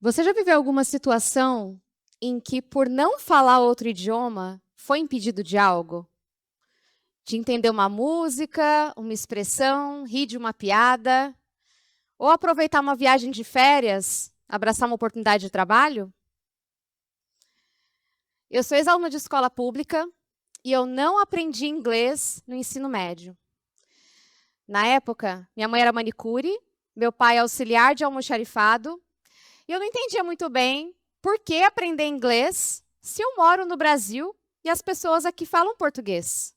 Você já viveu alguma situação em que, por não falar outro idioma, foi impedido de algo? De entender uma música, uma expressão, rir de uma piada? Ou aproveitar uma viagem de férias, abraçar uma oportunidade de trabalho? Eu sou ex-aluna de escola pública e eu não aprendi inglês no ensino médio. Na época, minha mãe era manicure, meu pai é auxiliar de almoxarifado, e eu não entendia muito bem por que aprender inglês se eu moro no Brasil e as pessoas aqui falam português.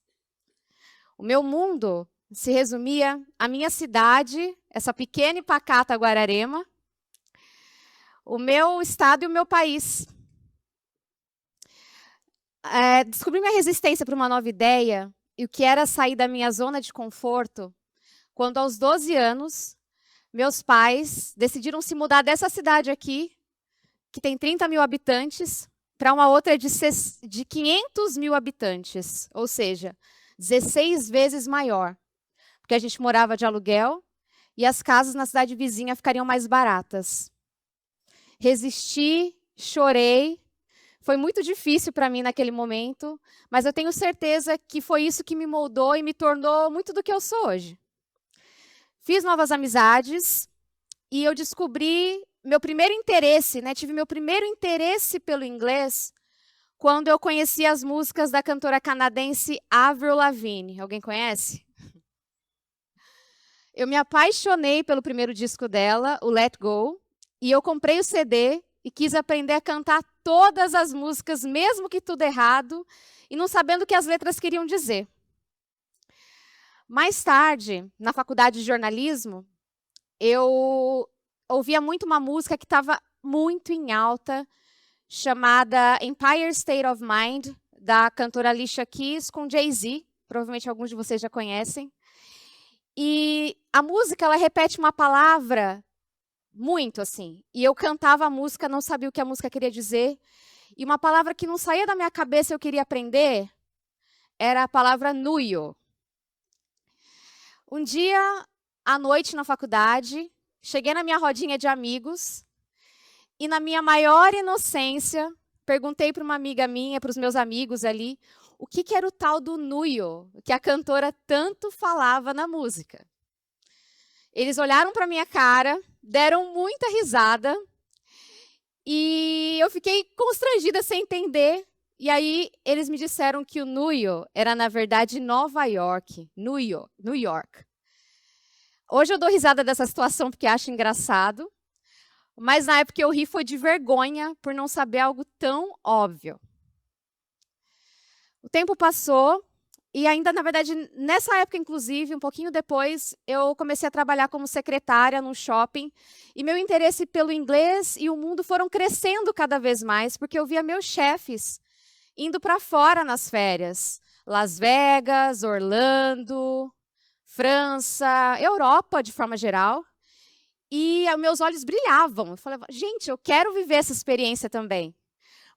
O meu mundo se resumia à minha cidade, essa pequena e pacata Guararema, o meu estado e o meu país. Descobri minha resistência para uma nova ideia e o que era sair da minha zona de conforto quando, aos 12 anos, meus pais decidiram se mudar dessa cidade aqui, que tem 30 mil habitantes, para uma outra de 500 mil habitantes, ou seja, 16 vezes maior, porque a gente morava de aluguel e as casas na cidade vizinha ficariam mais baratas. Resisti, chorei, foi muito difícil para mim naquele momento, mas eu tenho certeza que foi isso que me moldou e me tornou muito do que eu sou hoje. Fiz novas amizades e eu descobri meu primeiro interesse, tive meu primeiro interesse pelo inglês quando eu conheci as músicas da cantora canadense Avril Lavigne. Alguém conhece? Eu me apaixonei pelo primeiro disco dela, o Let Go, e eu comprei o CD e quis aprender a cantar todas as músicas, mesmo que tudo errado, e não sabendo o que as letras queriam dizer. Mais tarde, na faculdade de jornalismo, eu ouvia muito uma música que estava muito em alta, chamada Empire State of Mind, da cantora Alicia Keys com Jay-Z. Provavelmente alguns de vocês já conhecem. E a música, ela repete uma palavra muito, assim. E eu cantava a música, não sabia o que a música queria dizer. E uma palavra que não saía da minha cabeça, eu queria aprender, era a palavra nuio. Um dia, à noite na faculdade, cheguei na minha rodinha de amigos e, na minha maior inocência, perguntei para uma amiga minha, para os meus amigos ali, o que era o tal do nuio, que a cantora tanto falava na música. Eles olharam para minha cara, deram muita risada e eu fiquei constrangida sem entender. E aí eles me disseram que o nuio era, na verdade, Nova York, New York. Hoje eu dou risada dessa situação porque acho engraçado, mas na época eu ri foi de vergonha por não saber algo tão óbvio. O tempo passou e ainda, na verdade, nessa época, inclusive, um pouquinho depois, eu comecei a trabalhar como secretária num shopping e meu interesse pelo inglês e o mundo foram crescendo cada vez mais, porque eu via meus chefes indo para fora nas férias. Las Vegas, Orlando, França, Europa, de forma geral. E meus olhos brilhavam. Eu falava, gente, eu quero viver essa experiência também.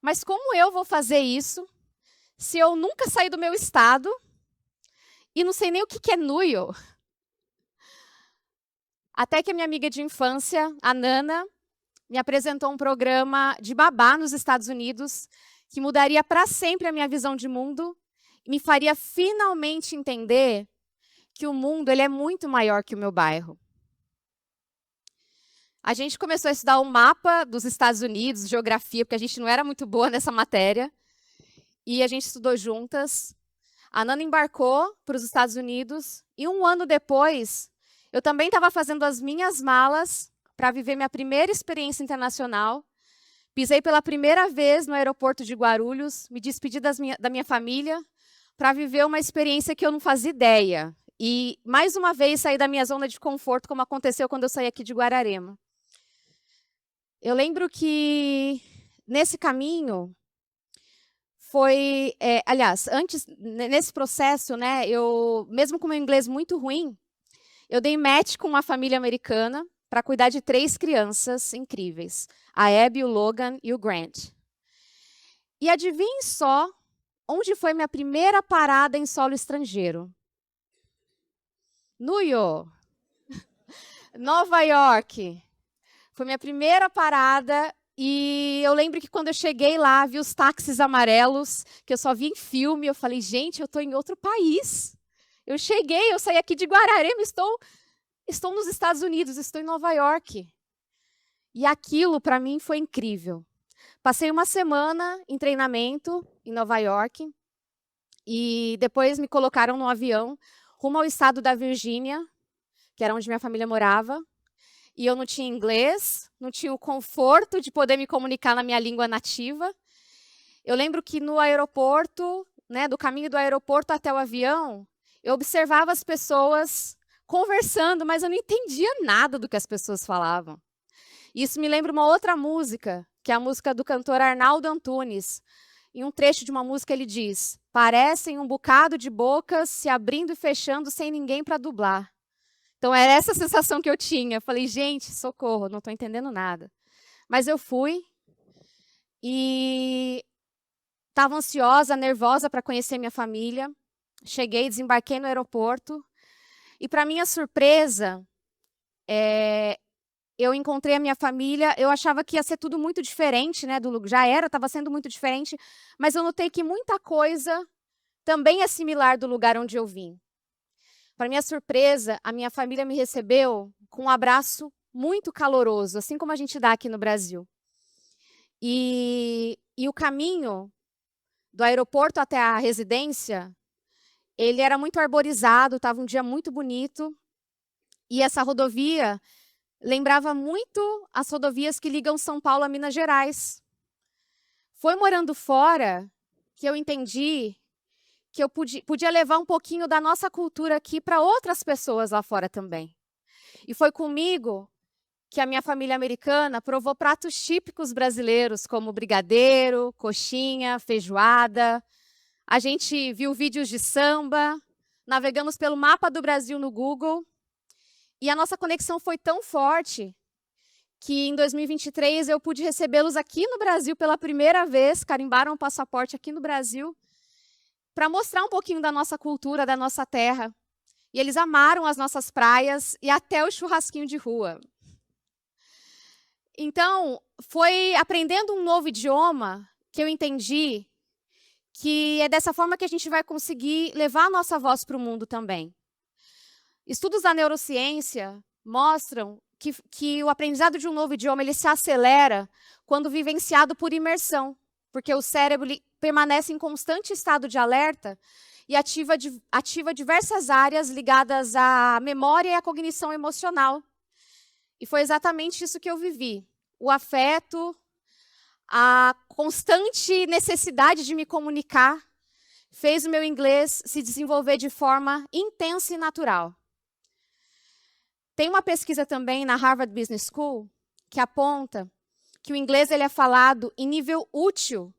Mas como eu vou fazer isso se eu nunca saí do meu estado e não sei nem o que é nuio? Até que a minha amiga de infância, a Nana, me apresentou um programa de babá nos Estados Unidos que mudaria para sempre a minha visão de mundo e me faria finalmente entender que o mundo ele é muito maior que o meu bairro. A gente começou a estudar o mapa dos Estados Unidos, geografia, porque a gente não era muito boa nessa matéria. E a gente estudou juntas. A Nana embarcou para os Estados Unidos. E um ano depois, eu também estava fazendo as minhas malas para viver minha primeira experiência internacional. Pisei pela primeira vez no aeroporto de Guarulhos, me despedi da minha família para viver uma experiência que eu não fazia ideia. E, mais uma vez, saí da minha zona de conforto, como aconteceu quando eu saí aqui de Guararema. Eu lembro que, nesse caminho, aliás, antes, nesse processo, eu, mesmo com meu inglês muito ruim, eu dei match com uma família americana para cuidar de 3 crianças incríveis, a Abby, o Logan e o Grant. E adivinhe só onde foi minha primeira parada em solo estrangeiro? Nova York. Foi minha primeira parada E eu lembro que quando eu cheguei lá, vi os táxis amarelos, que eu só vi em filme, eu falei, gente, eu estou em outro país. Eu cheguei, eu saí aqui de Guararema, estou nos Estados Unidos, estou em Nova York. E aquilo, para mim, foi incrível. Passei uma semana em treinamento em Nova York, e depois me colocaram no avião rumo ao estado da Virgínia, que era onde minha família morava. E eu não tinha inglês, não tinha o conforto de poder me comunicar na minha língua nativa. Eu lembro que no aeroporto, né, do caminho do aeroporto até o avião, eu observava as pessoas conversando, mas eu não entendia nada do que as pessoas falavam. Isso me lembra uma outra música, que é a música do cantor Arnaldo Antunes. Em um trecho de uma música ele diz: parecem um bocado de bocas se abrindo e fechando sem ninguém para dublar. Então, era essa sensação que eu tinha. Eu falei, gente, socorro, não estou entendendo nada. Mas eu fui e estava ansiosa, nervosa para conhecer minha família. Cheguei, desembarquei no aeroporto. E, para minha surpresa, eu encontrei a minha família. Eu achava que ia ser tudo muito diferente, né? Já era, estava sendo muito diferente. Mas eu notei que muita coisa também é similar do lugar onde eu vim. Para minha surpresa, a minha família me recebeu com um abraço muito caloroso, assim como a gente dá aqui no Brasil. E o caminho do aeroporto até a residência, ele era muito arborizado, estava um dia muito bonito. E essa rodovia lembrava muito as rodovias que ligam São Paulo a Minas Gerais. Foi morando fora que eu entendi que eu podia levar um pouquinho da nossa cultura aqui para outras pessoas lá fora também. E foi comigo que a minha família americana provou pratos típicos brasileiros, como brigadeiro, coxinha, feijoada. A gente viu vídeos de samba, navegamos pelo mapa do Brasil no Google. E a nossa conexão foi tão forte que em 2023 eu pude recebê-los aqui no Brasil pela primeira vez, carimbaram o passaporte aqui no Brasil, para mostrar um pouquinho da nossa cultura, da nossa terra. E eles amaram as nossas praias e até o churrasquinho de rua. Então, foi aprendendo um novo idioma que eu entendi que é dessa forma que a gente vai conseguir levar a nossa voz para o mundo também. Estudos da neurociência mostram que o aprendizado de um novo idioma ele se acelera quando vivenciado por imersão, porque o cérebro permanece em constante estado de alerta e ativa diversas áreas ligadas à memória e à cognição emocional. E foi exatamente isso que eu vivi. O afeto, a constante necessidade de me comunicar, fez o meu inglês se desenvolver de forma intensa e natural. Tem uma pesquisa também na Harvard Business School que aponta que o inglês ele é falado em nível útil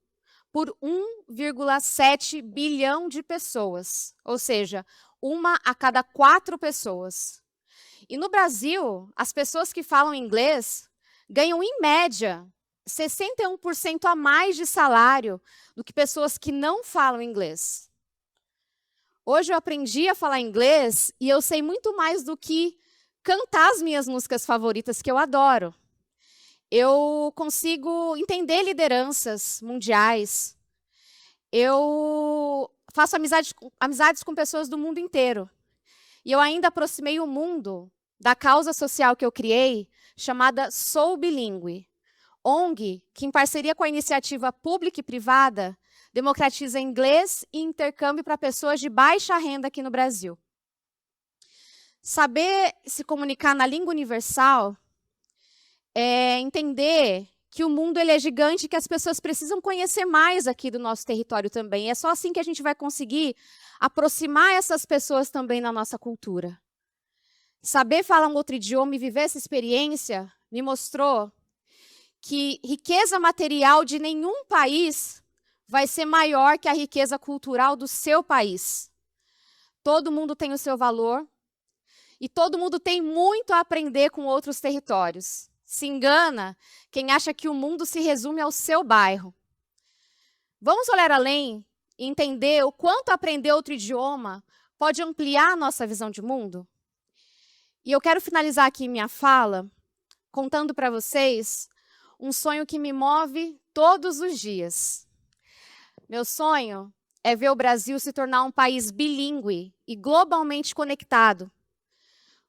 por 1,7 bilhão de pessoas, ou seja, 1 a cada 4 pessoas. E no Brasil, as pessoas que falam inglês ganham, em média, 61% a mais de salário do que pessoas que não falam inglês. Hoje eu aprendi a falar inglês e eu sei muito mais do que cantar as minhas músicas favoritas, que eu adoro. Eu consigo entender lideranças mundiais. Eu faço amizades com pessoas do mundo inteiro. E eu ainda aproximei o mundo da causa social que eu criei, chamada Sou Bilíngue, ONG que, em parceria com a iniciativa pública e privada, democratiza inglês e intercâmbio para pessoas de baixa renda aqui no Brasil. Saber se comunicar na língua universal é entender que o mundo ele é gigante e que as pessoas precisam conhecer mais aqui do nosso território também. É só assim que a gente vai conseguir aproximar essas pessoas também na nossa cultura. Saber falar um outro idioma e viver essa experiência me mostrou que riqueza material de nenhum país vai ser maior que a riqueza cultural do seu país. Todo mundo tem o seu valor e todo mundo tem muito a aprender com outros territórios. Se engana quem acha que o mundo se resume ao seu bairro. Vamos olhar além e entender o quanto aprender outro idioma pode ampliar a nossa visão de mundo? E eu quero finalizar aqui minha fala contando para vocês um sonho que me move todos os dias. Meu sonho é ver o Brasil se tornar um país bilíngue e globalmente conectado,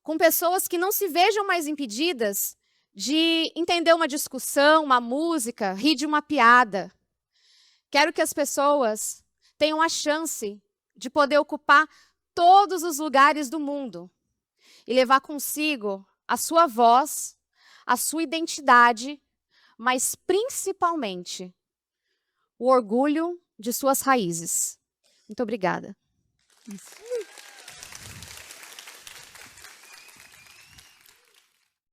com pessoas que não se vejam mais impedidas de entender uma discussão, uma música, rir de uma piada. Quero que as pessoas tenham a chance de poder ocupar todos os lugares do mundo e levar consigo a sua voz, a sua identidade, mas principalmente o orgulho de suas raízes. Muito obrigada.